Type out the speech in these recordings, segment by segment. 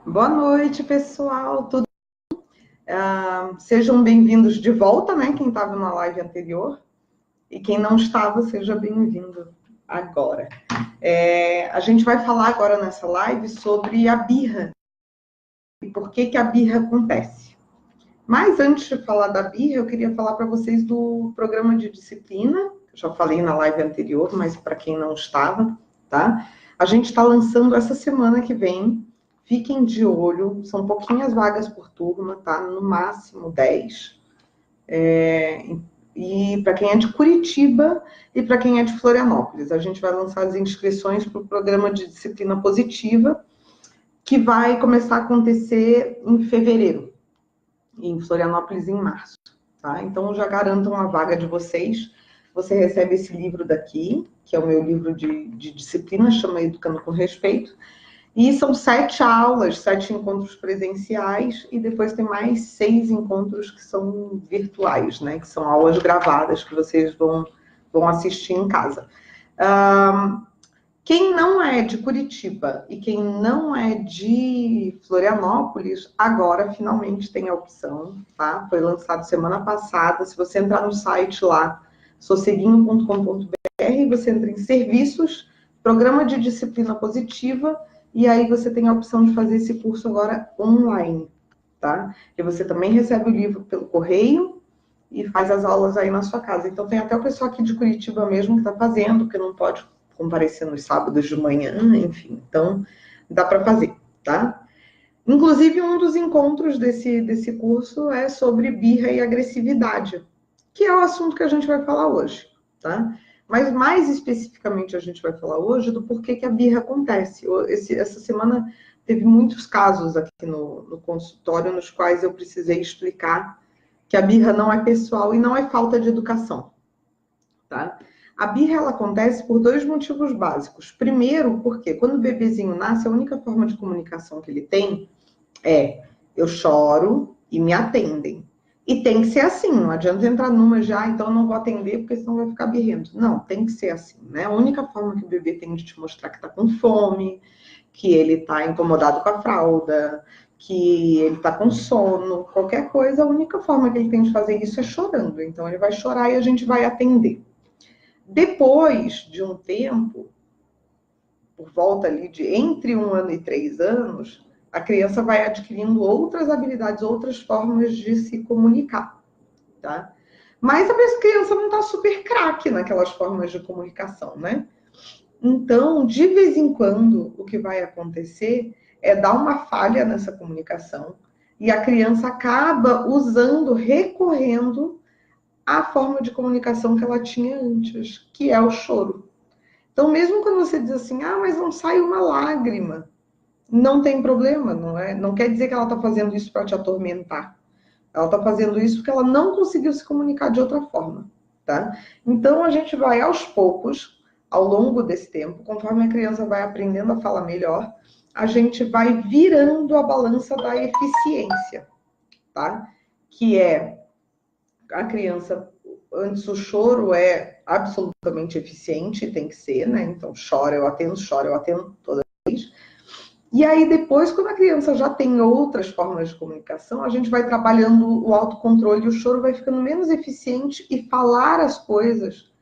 Boa noite, pessoal. Sejam bem-vindos de volta, né? Quem estava na live anterior. E quem não estava, seja bem-vindo agora. A gente vai falar agora nessa live sobre a birra. E por que a birra acontece. Mas antes de falar da birra, eu queria falar para vocês do programa de disciplina. Já falei na live anterior, mas para quem não estava, tá? A gente está lançando essa semana que vem. Fiquem de olho, são pouquinhas vagas por turma, tá? No máximo 10. E para quem é de Curitiba e para quem é de Florianópolis, a gente vai lançar as inscrições para o programa de disciplina positiva, que vai começar a acontecer em fevereiro, e em Florianópolis em março, tá? Então já garantam a vaga de vocês. Você recebe esse livro daqui, que é o meu livro de disciplina, chama Educando com Respeito. E são 7 aulas, 7 encontros presenciais, e depois tem mais 6 encontros que são virtuais, né? Que são aulas gravadas que vocês vão assistir em casa. Quem não é de Curitiba e quem não é de Florianópolis, agora finalmente tem a opção, tá? Foi lançado semana passada. Se você entrar no site lá, sosseguinho.com.br, você entra em serviços, programa de disciplina positiva, e aí você tem a opção de fazer esse curso agora online, tá? E você também recebe o livro pelo correio e faz as aulas aí na sua casa. Então tem até o pessoal aqui de Curitiba mesmo que está fazendo, que não pode comparecer nos sábados de manhã, enfim. Então dá para fazer, tá? Inclusive um dos encontros desse curso é sobre birra e agressividade, que é o assunto que a gente vai falar hoje, tá? Mas mais especificamente a gente vai falar hoje do porquê que a birra acontece. Essa semana teve muitos casos aqui no consultório nos quais eu precisei explicar que a birra não é pessoal e não é falta de educação, tá? A birra ela acontece por 2 motivos básicos. Primeiro, porque quando o bebezinho nasce, a única forma de comunicação que ele tem é eu choro e me atendem. E tem que ser assim, não adianta entrar numa já, então eu não vou atender porque senão vai ficar birrento. Não, tem que ser assim, né? A única forma que o bebê tem de te mostrar que tá com fome, que ele tá incomodado com a fralda, que ele tá com sono, qualquer coisa, a única forma que ele tem de fazer isso é chorando. Então ele vai chorar e a gente vai atender. Depois de um tempo, por volta ali de entre 1 ano e 3 anos, a criança vai adquirindo outras habilidades, outras formas de se comunicar, tá? Mas a criança não está super craque naquelas formas de comunicação, né? Então, de vez em quando, o que vai acontecer é dar uma falha nessa comunicação e a criança acaba recorrendo à forma de comunicação que ela tinha antes, que é o choro. Então, mesmo quando você diz assim, mas não sai uma lágrima, não tem problema, não é? Não quer dizer que ela está fazendo isso para te atormentar. Ela está fazendo isso porque ela não conseguiu se comunicar de outra forma, tá? Então, a gente vai aos poucos, ao longo desse tempo, conforme a criança vai aprendendo a falar melhor, a gente vai virando a balança da eficiência, tá? Que é a criança, antes o choro é absolutamente eficiente, tem que ser, né? Então, chora, eu atendo toda vez. E aí, depois, quando a criança já tem outras formas de comunicação, a gente vai trabalhando o autocontrole e o choro vai ficando menos eficiente e falar as coisas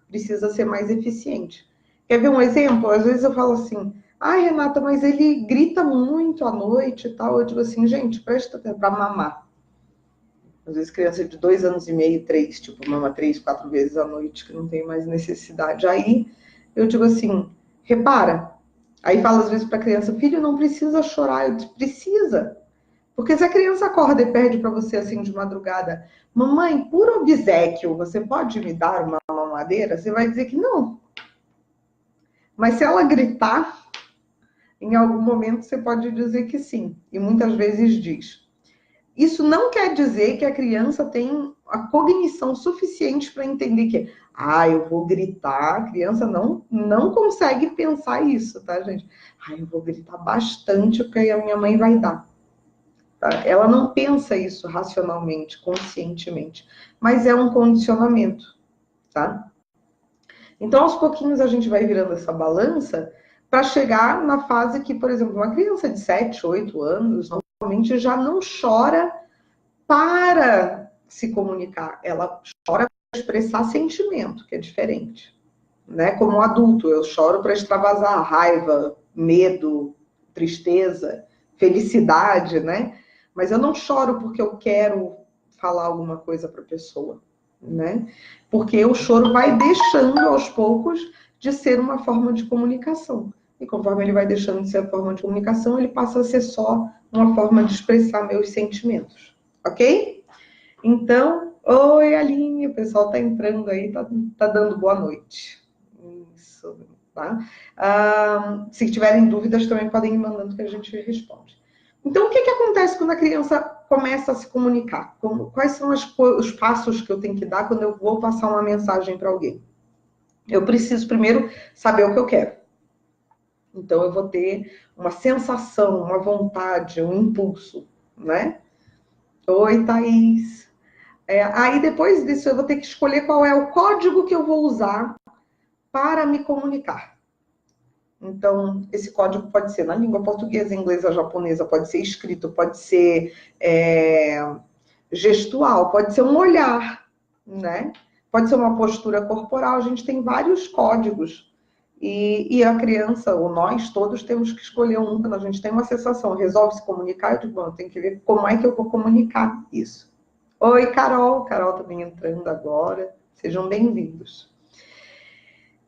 precisa ser mais eficiente. Quer ver um exemplo? Às vezes eu falo assim, Renata, mas ele grita muito à noite e tal. Eu digo assim, gente, presta atenção para mamar. Às vezes criança de 2 anos e meio, 3, tipo, mama 3, 4 vezes à noite, que não tem mais necessidade. Aí eu digo assim, repara. Aí fala às vezes para a criança, filho, não precisa chorar. Eu digo, precisa. Porque se a criança acorda e pede para você assim de madrugada, mamãe, por obséquio, você pode me dar uma mamadeira? Você vai dizer que não. Mas se ela gritar, em algum momento você pode dizer que sim. E muitas vezes diz. Isso não quer dizer que a criança tem a cognição suficiente para entender que, eu vou gritar. A criança não consegue pensar isso, tá, gente? Eu vou gritar bastante porque aí a minha mãe vai dar. Tá? Ela não pensa isso racionalmente, conscientemente, mas é um condicionamento, tá? Então, aos pouquinhos a gente vai virando essa balança para chegar na fase que, por exemplo, uma criança de 7, 8 anos, normalmente já não chora para se comunicar, ela chora para expressar sentimento, que é diferente. Né? Como um adulto, eu choro para extravasar raiva, medo, tristeza, felicidade, né? Mas eu não choro porque eu quero falar alguma coisa para a pessoa, né? Porque o choro vai deixando aos poucos de ser uma forma de comunicação. E conforme ele vai deixando de ser a forma de comunicação, ele passa a ser só uma forma de expressar meus sentimentos, ok? Então, oi Aline, o pessoal tá entrando aí, tá dando boa noite. Isso, tá? Se tiverem dúvidas, também podem ir mandando que a gente responde. Então, o que acontece quando a criança começa a se comunicar? Quais são os passos que eu tenho que dar quando eu vou passar uma mensagem para alguém? Eu preciso primeiro saber o que eu quero. Então, eu vou ter uma sensação, uma vontade, um impulso, né? Oi, Thaís. Aí, depois disso, eu vou ter que escolher qual é o código que eu vou usar para me comunicar. Então, esse código pode ser na língua portuguesa, inglesa, japonesa, pode ser escrito, pode ser gestual, pode ser um olhar, né? Pode ser uma postura corporal, a gente tem vários códigos. E a criança, ou nós todos, temos que escolher um, quando a gente tem uma sensação, resolve se comunicar, eu digo, bom, eu tenho que ver como é que eu vou comunicar isso. Oi, Carol. Carol também entrando agora. Sejam bem-vindos.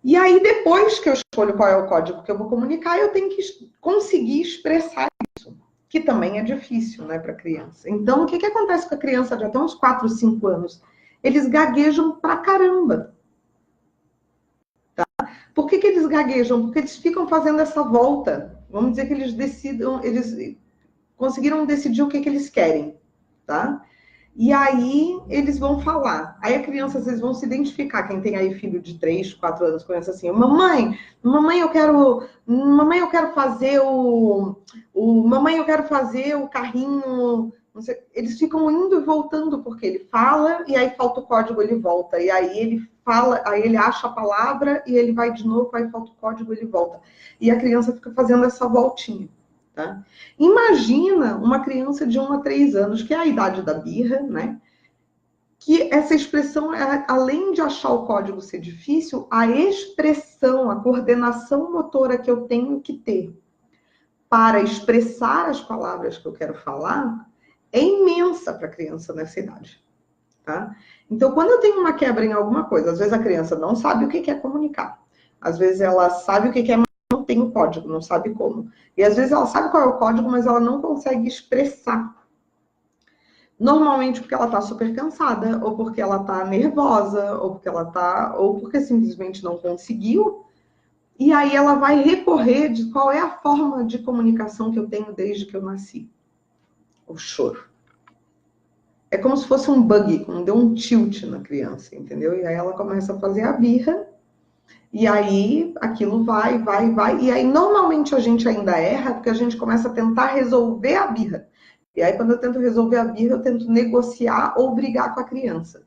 E aí, depois que eu escolho qual é o código que eu vou comunicar, eu tenho que conseguir expressar isso, que também é difícil, né, para criança. Então, o que acontece com a criança de até uns 4, 5 anos? Eles gaguejam pra caramba. Tá? Por que eles gaguejam? Porque eles ficam fazendo essa volta. Vamos dizer que eles conseguiram decidir o que eles querem, tá? E aí eles vão falar. Aí a criança, às vezes, vão se identificar. Quem tem aí filho de 3, 4 anos, conhece assim, mamãe, eu quero fazer mamãe, eu quero fazer o carrinho. Não sei. Eles ficam indo e voltando, porque ele fala, e aí falta o código, ele volta. E aí ele fala, aí ele acha a palavra, e ele vai de novo, aí falta o código, ele volta. E a criança fica fazendo essa voltinha. Tá? Imagina uma criança de 1 a 3 anos, que é a idade da birra, né? Que essa expressão, além de achar o código ser difícil, a expressão, a coordenação motora que eu tenho que ter para expressar as palavras que eu quero falar é imensa para a criança nessa idade. Tá? Então, quando eu tenho uma quebra em alguma coisa, às vezes a criança não sabe o que é comunicar, às vezes ela sabe o que é, não tem o código, não sabe como. E às vezes ela sabe qual é o código, mas ela não consegue expressar. Normalmente porque ela está super cansada, ou porque ela está nervosa, ou porque simplesmente não conseguiu. E aí ela vai recorrer de qual é a forma de comunicação que eu tenho desde que eu nasci. O choro. É como se fosse um bug, como deu um tilt na criança, entendeu? E aí ela começa a fazer a birra. E aí, aquilo vai. E aí, normalmente, a gente ainda erra, porque a gente começa a tentar resolver a birra. E aí, quando eu tento resolver a birra, eu tento negociar ou brigar com a criança.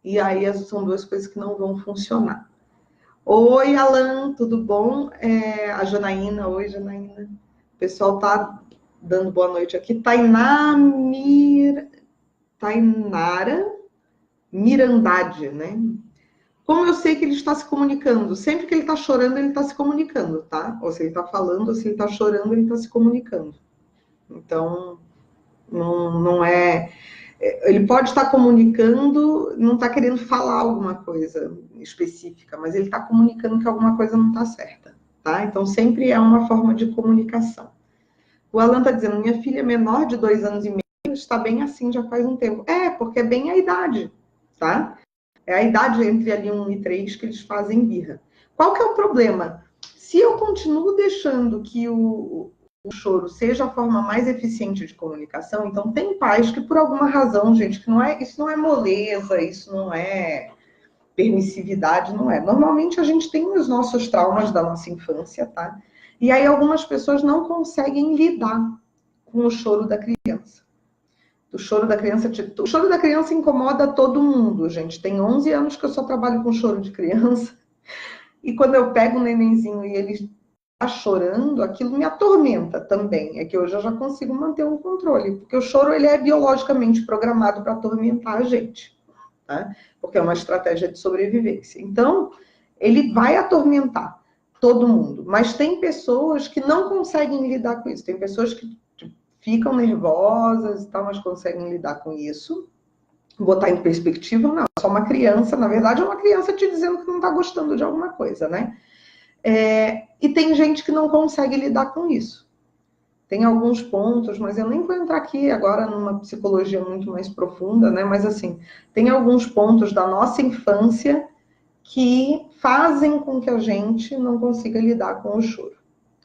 E aí, são duas coisas que não vão funcionar. Oi, Alan, tudo bom? A Janaína, oi, Janaína. O pessoal tá dando boa noite aqui. Tainara Mirandade, né? Como eu sei que ele está se comunicando? Sempre que ele está chorando, ele está se comunicando, tá? Ou se ele está falando, ou se ele está chorando, ele está se comunicando. Então, não é... Ele pode estar comunicando, não está querendo falar alguma coisa específica, mas ele está comunicando que alguma coisa não está certa, tá? Então, sempre é uma forma de comunicação. O Alan está dizendo, minha filha menor de 2 anos e meio está bem assim já faz um tempo. Porque é bem a idade, tá? É a idade entre ali 1 e 3 que eles fazem birra. Qual que é o problema? Se eu continuo deixando que o choro seja a forma mais eficiente de comunicação, então tem pais que por alguma razão, gente, isso não é moleza, isso não é permissividade, não é. Normalmente a gente tem os nossos traumas da nossa infância, tá? E aí algumas pessoas não conseguem lidar com o choro da criança. O choro da criança incomoda todo mundo, gente. Tem 11 anos que eu só trabalho com choro de criança. E quando eu pego um nenenzinho e ele chorando, aquilo me atormenta também. É que hoje eu já consigo manter um controle, porque o choro ele é biologicamente programado para atormentar a gente, tá? Porque é uma estratégia de sobrevivência. Então, ele vai atormentar todo mundo, mas tem pessoas que não conseguem lidar com isso. Tem pessoas que ficam nervosas e tal, mas conseguem lidar com isso. Botar em perspectiva, não, é só uma criança, na verdade é uma criança te dizendo que não está gostando de alguma coisa, né? E tem gente que não consegue lidar com isso. Tem alguns pontos, mas eu nem vou entrar aqui agora numa psicologia muito mais profunda, né? Mas assim, tem alguns pontos da nossa infância que fazem com que a gente não consiga lidar com o choro.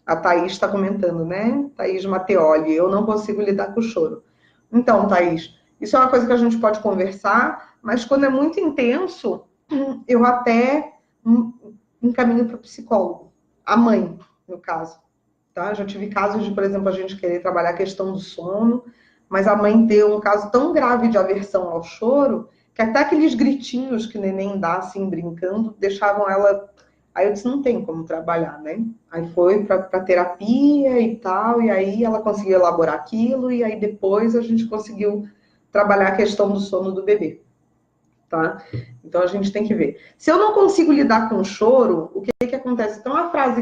A Thaís está comentando, né? Thaís Matteoli, eu não consigo lidar com o choro. Então, Thaís, isso é uma coisa que a gente pode conversar, mas quando é muito intenso, eu até encaminho para o psicólogo. A mãe, no caso. Tá? Já tive casos de, por exemplo, a gente querer trabalhar a questão do sono, mas a mãe ter um caso tão grave de aversão ao choro, que até aqueles gritinhos que o neném dá, assim, brincando, deixavam ela... Aí eu disse, não tem como trabalhar, né? Aí foi para terapia e tal, e aí ela conseguiu elaborar aquilo, e aí depois a gente conseguiu trabalhar a questão do sono do bebê, tá? Então a gente tem que ver. Se eu não consigo lidar com o choro, o que acontece? Então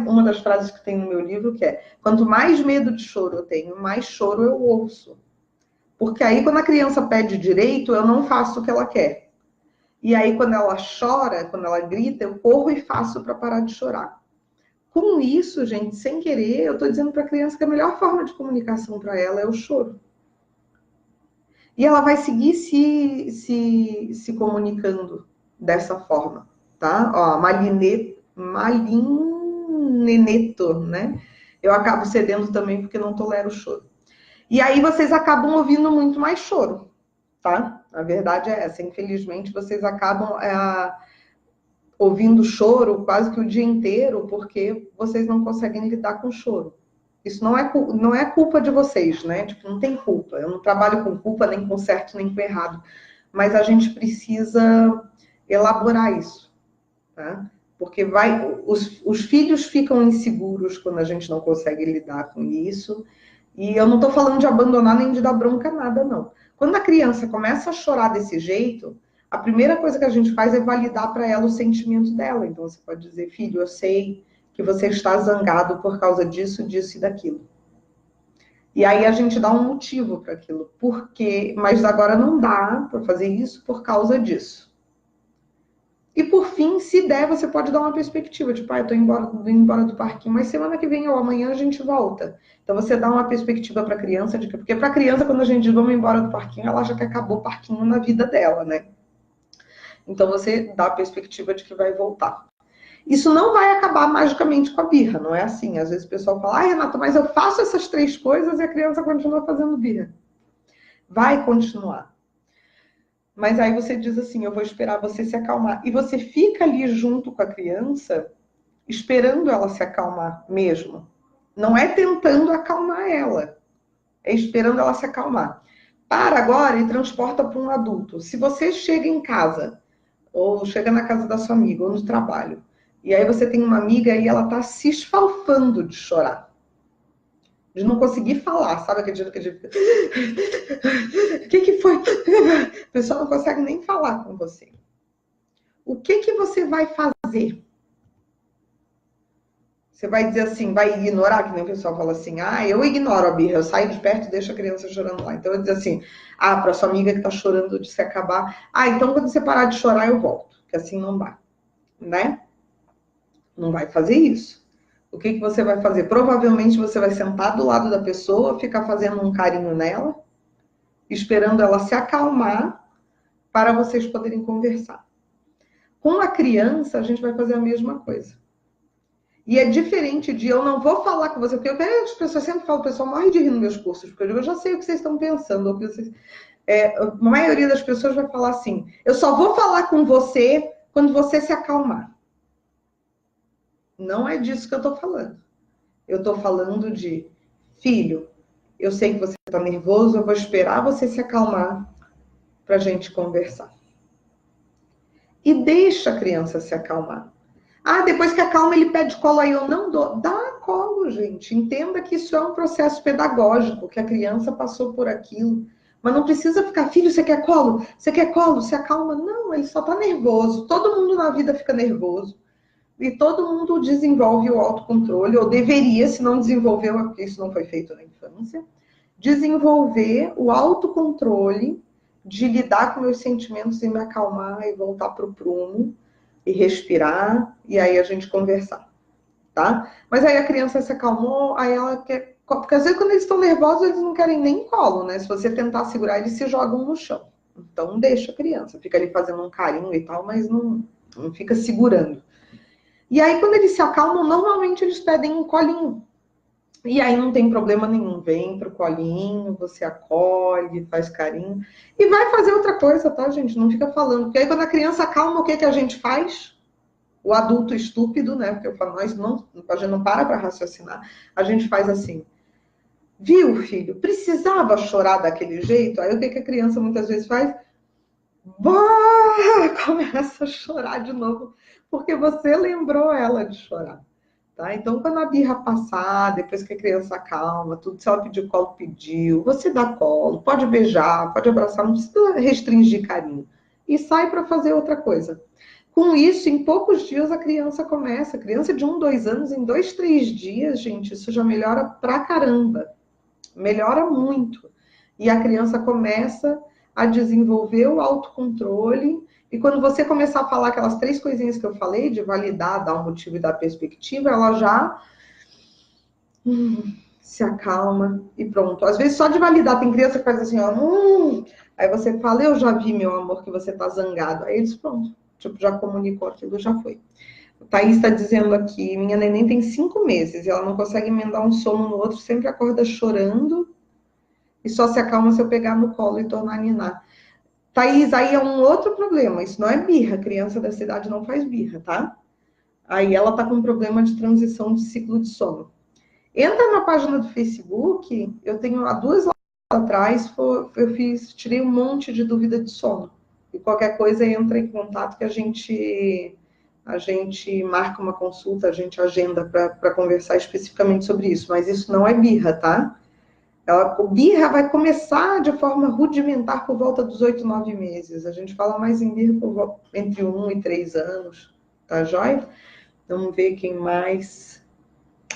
uma das frases que tem no meu livro que é: quanto mais medo de choro eu tenho, mais choro eu ouço. Porque aí quando a criança pede direito, eu não faço o que ela quer. E aí quando ela chora, quando ela grita, eu corro e faço para parar de chorar. Com isso, gente, sem querer, eu estou dizendo para a criança que a melhor forma de comunicação para ela é o choro. E ela vai seguir se comunicando dessa forma, tá? Ó, Malineneto, né? Eu acabo cedendo também porque não tolero o choro. E aí vocês acabam ouvindo muito mais choro, tá? A verdade é essa. Infelizmente, vocês acabam ouvindo choro quase que o dia inteiro porque vocês não conseguem lidar com o choro. Isso não é culpa de vocês, né? Tipo, não tem culpa. Eu não trabalho com culpa, nem com certo, nem com errado. Mas a gente precisa elaborar isso, tá? Porque os filhos ficam inseguros quando a gente não consegue lidar com isso. E eu não estou falando de abandonar nem de dar bronca, nada, não. Quando a criança começa a chorar desse jeito, a primeira coisa que a gente faz é validar para ela o sentimento dela. Então você pode dizer, filho, eu sei que você está zangado por causa disso, disso e daquilo. E aí a gente dá um motivo para aquilo. Por quê? Mas agora não dá para fazer isso por causa disso. E por fim, se der, você pode dar uma perspectiva. Tipo, eu tô indo embora do parquinho, mas semana que vem ou amanhã a gente volta. Então você dá uma perspectiva para a criança, porque para a criança, quando a gente diz vamos embora do parquinho, ela acha que acabou o parquinho na vida dela, né? Então você dá a perspectiva de que vai voltar. Isso não vai acabar magicamente com a birra, não é assim. Às vezes o pessoal fala, Renata, mas eu faço essas 3 coisas e a criança continua fazendo birra. Vai continuar. Mas aí você diz assim, eu vou esperar você se acalmar. E você fica ali junto com a criança, esperando ela se acalmar mesmo. Não é tentando acalmar ela, é esperando ela se acalmar. Para agora e transporta para um adulto. Se você chega em casa, ou chega na casa da sua amiga, ou no trabalho, e aí você tem uma amiga e ela tá se esfalfando de chorar. De não conseguir falar, sabe aquele dia que a gente fica... O que foi? A pessoa não consegue nem falar com você. O que você vai fazer? Você vai dizer assim, vai ignorar, que nem o pessoal fala assim, eu ignoro a birra, eu saio de perto e deixo a criança chorando lá. Então eu vou dizer assim, para sua amiga que tá chorando de se acabar, então quando você parar de chorar eu volto, que assim não dá, né? Não vai fazer isso. O que você vai fazer? Provavelmente você vai sentar do lado da pessoa, ficar fazendo um carinho nela, esperando ela se acalmar para vocês poderem conversar. Com a criança, a gente vai fazer a mesma coisa. E é diferente de eu não vou falar com você, porque as pessoas sempre falam, o pessoal morre de rir nos meus cursos, porque eu já sei o que vocês estão pensando. Ou que vocês, a maioria das pessoas vai falar assim, eu só vou falar com você quando você se acalmar. Não é disso que eu estou falando. Eu estou falando de, filho, eu sei que você está nervoso, eu vou esperar você se acalmar para a gente conversar. E deixa a criança se acalmar. Depois que acalma, ele pede colo, aí eu não dou. Dá colo, gente. Entenda que isso é um processo pedagógico, que a criança passou por aquilo. Mas não precisa ficar, filho, você quer colo? Você quer colo? Se acalma. Não, ele só tá nervoso. Todo mundo na vida fica nervoso. E todo mundo desenvolve o autocontrole, ou deveria, se não desenvolveu, é porque isso não foi feito na infância, desenvolver o autocontrole de lidar com meus sentimentos e me acalmar e voltar para o prumo e respirar, e aí a gente conversar, tá? Mas aí a criança se acalmou, aí ela quer... Porque às vezes quando eles estão nervosos, eles não querem nem colo, né? Se você tentar segurar, eles se jogam no chão. Então deixa a criança, fica ali fazendo um carinho e tal, mas não fica segurando. E aí quando eles se acalmam, normalmente eles pedem um colinho. E aí não tem problema nenhum, vem pro colinho, você acolhe, faz carinho. E vai fazer outra coisa, tá, gente? Não fica falando. Porque aí quando a criança calma, o que, que a gente faz? O adulto estúpido, né? Porque eu falo, a gente não para raciocinar. A gente faz assim. Viu, filho? Precisava chorar daquele jeito? Aí o que, que a criança muitas vezes faz? Começa a chorar de novo. Porque você lembrou ela de chorar. Tá? Então, quando a birra passar, depois que a criança acalma, tudo, se ela pediu colo, pediu, você dá colo, pode beijar, pode abraçar, não precisa restringir carinho. E sai para fazer outra coisa. Com isso, em poucos dias a criança começa. A criança de 1, 2 anos, em 2, 3 dias, gente, isso já melhora pra caramba. Melhora muito. E a criança começa a desenvolver o autocontrole. E quando você começar a falar aquelas 3 coisinhas que eu falei, de validar, dar um motivo e dar perspectiva, ela já se acalma e pronto. Às vezes só de validar, tem criança que faz assim, ó, aí você fala, eu já vi, meu amor, que você tá zangado. Aí eles, pronto, tipo, já comunicou aquilo, já foi. O Thaís está dizendo aqui, minha neném tem 5 meses e ela não consegue emendar um sono no outro, sempre acorda chorando e só se acalma se eu pegar no colo e tornar a ninar. Thaís, aí é um outro problema. Isso não é birra. A criança da cidade não faz birra, tá? Aí ela tá com um problema de transição de ciclo de sono. Entra na página do Facebook. Eu tenho há 2 horas atrás, tirei um monte de dúvida de sono. E qualquer coisa entra em contato que a gente marca uma consulta, a gente agenda para conversar especificamente sobre isso. Mas isso não é birra, tá? O birra vai começar de forma rudimentar por volta dos 8, 9 meses. A gente fala mais em birra entre 1 e 3 anos, tá joia? Vamos ver quem mais.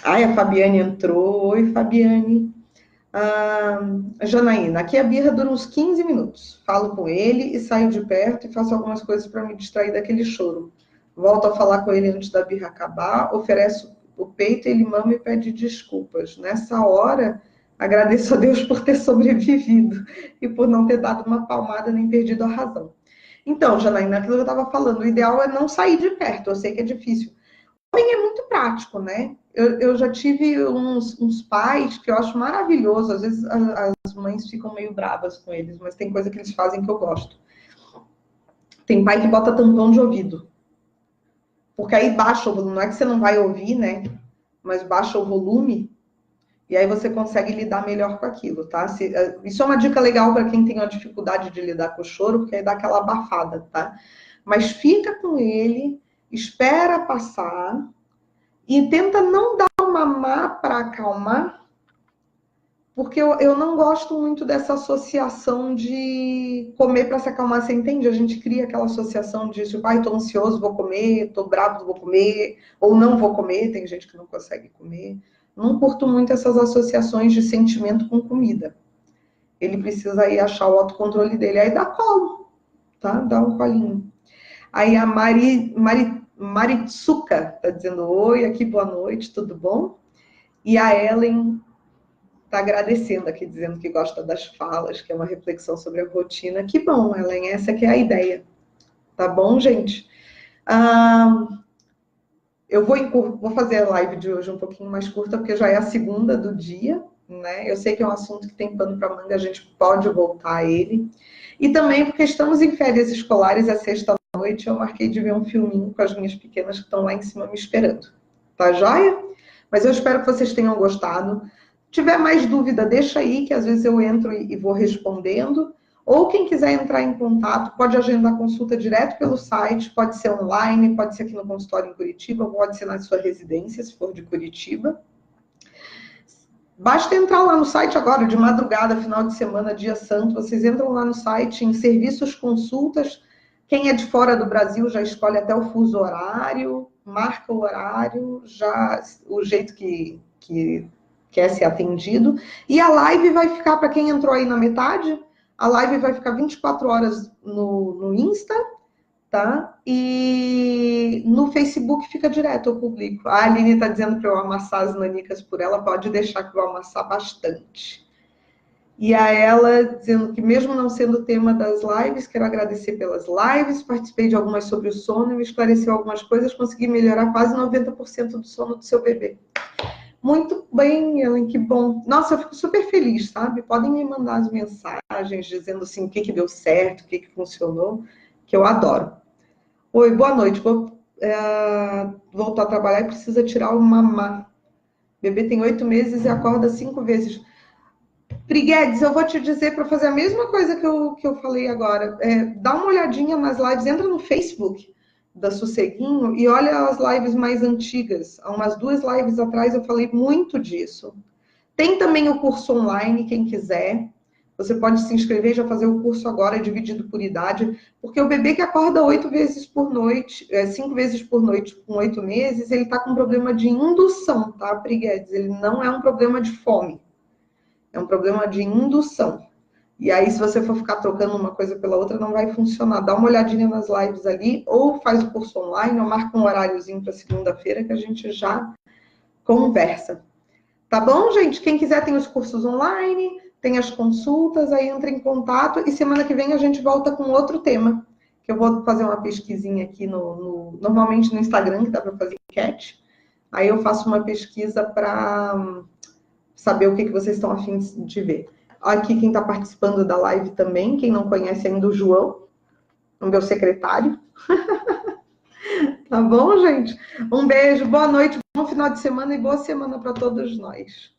Ai, a Fabiane entrou. Oi, Fabiane. Janaína, aqui a birra dura uns 15 minutos. Falo com ele e saio de perto e faço algumas coisas para me distrair daquele choro. Volto a falar com ele antes da birra acabar, ofereço o peito, ele mama e pede desculpas. Nessa hora... Agradeço a Deus por ter sobrevivido e por não ter dado uma palmada nem perdido a razão. Então, Janaína, aquilo que eu estava falando, o ideal é não sair de perto. Eu sei que é difícil. O homem é muito prático, né? Eu já tive uns pais que eu acho maravilhoso. Às vezes as mães ficam meio bravas com eles, mas tem coisa que eles fazem que eu gosto. Tem pai que bota tampão de ouvido. Porque aí baixa o volume. Não é que você não vai ouvir, né? Mas baixa o volume. E aí você consegue lidar melhor com aquilo, tá? Isso é uma dica legal para quem tem uma dificuldade de lidar com o choro, porque aí dá aquela abafada, tá? Mas fica com ele, espera passar e tenta não dar uma má para acalmar, porque eu não gosto muito dessa associação de comer para se acalmar, você entende? A gente cria aquela associação de tipo, ai, tô ansioso, vou comer, tô bravo, vou comer, ou não vou comer, tem gente que não consegue comer. Não curto muito essas associações de sentimento com comida. Ele precisa aí achar o autocontrole dele. Aí dá colo, tá? Dá um colinho. Aí a Maritsuka tá dizendo oi, aqui boa noite, tudo bom? E a Ellen tá agradecendo aqui, dizendo que gosta das falas, que é uma reflexão sobre a rotina. Que bom, Ellen, essa que é a ideia. Tá bom, gente? Eu vou fazer a live de hoje um pouquinho mais curta, porque já é a segunda do dia, né? Eu sei que é um assunto que tem pano para manga, a gente pode voltar a ele. E também porque estamos em férias escolares, é sexta-noite, eu marquei de ver um filminho com as minhas pequenas que estão lá em cima me esperando. Tá joia? Mas eu espero que vocês tenham gostado. Se tiver mais dúvida, deixa aí, que às vezes eu entro e vou respondendo. Ou quem quiser entrar em contato, pode agendar consulta direto pelo site, pode ser online, pode ser aqui no consultório em Curitiba, pode ser na sua residência, se for de Curitiba, Basta entrar lá no site agora, de madrugada, final de semana, dia santo, vocês entram lá no site, em serviços, consultas. Quem é de fora do Brasil já escolhe até o fuso horário, marca o horário, já o jeito que quer ser atendido. E a live vai ficar, para quem entrou aí na metade, a live vai ficar 24 horas no Insta, tá? E no Facebook fica direto, eu publico. A Aline está dizendo para eu amassar as nanicas por ela, pode deixar que eu vou amassar bastante. E a ela dizendo que mesmo não sendo o tema das lives, quero agradecer pelas lives, participei de algumas sobre o sono, me esclareceu algumas coisas, consegui melhorar quase 90% do sono do seu bebê. Muito bem, Ellen, que bom. Nossa, eu fico super feliz, sabe? Podem me mandar as mensagens dizendo assim o que deu certo, o que funcionou, que eu adoro. Oi, boa noite. Vou voltar a trabalhar e precisa tirar o mamá. O bebê tem 8 meses e acorda 5 vezes. Briguedes, eu vou te dizer para fazer a mesma coisa que eu falei agora. Dá uma olhadinha nas lives, entra no Facebook da Sosseguinho e olha as lives mais antigas. Há umas 2 lives atrás eu falei muito disso. Tem também o curso online, quem quiser. Você pode se inscrever e já fazer o curso agora, dividido por idade, porque o bebê que acorda 8 vezes por noite, 5 vezes por noite com 8 meses, ele está com problema de indução, tá, Briguedes? Ele não é um problema de fome, é um problema de indução. E aí, se você for ficar trocando uma coisa pela outra, não vai funcionar. Dá uma olhadinha nas lives ali, ou faz o curso online, ou marca um horáriozinho para segunda-feira que a gente já conversa. Tá bom, gente? Quem quiser tem os cursos online, tem as consultas, aí entra em contato e semana que vem a gente volta com outro tema, que eu vou fazer uma pesquisinha aqui normalmente no Instagram, que dá para fazer enquete. Aí eu faço uma pesquisa para saber o que vocês estão a fim de ver. Aqui quem está participando da live também, quem não conhece ainda o João, o meu secretário. Tá bom, gente? Um beijo, boa noite, bom final de semana e boa semana para todos nós.